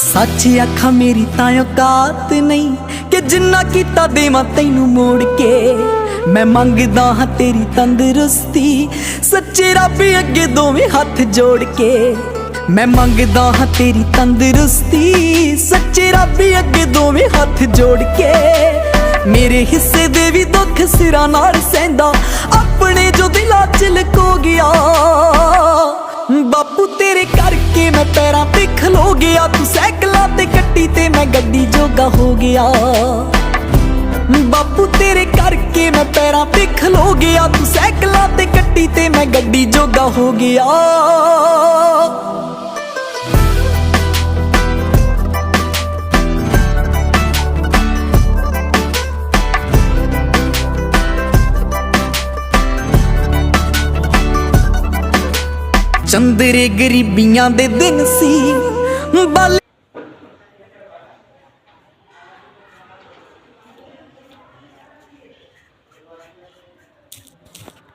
सच आखा मेरी तां औकात नहीं कि जिन्ना कीता देवां तैनू मोड़ के। मैं मंगदा हां तेरी तंदुरुस्ती सच्चे रब अगे दोवें हाथ जोड़ के। मैं मंगदा हां तेरी तंदुरुस्ती सच्चे रब अगे दोवें हाथ जोड़ के। मेरे हिस्से दे भी दुख सिरा नाल सैंदा अपने जो दिला च लको गया। बापू तेरे करके मैं पैरां ते खलो गया। तू सैकलां ते कट्टी ते मैं गड्डी जोगा हो गया। बापू तेरे करके मैं पैरां ते खलो गया। तू सैकलां ते कट्टी ते मैं गड्डी जोगा हो गया। चंदरे गरीबियां दे दिन सी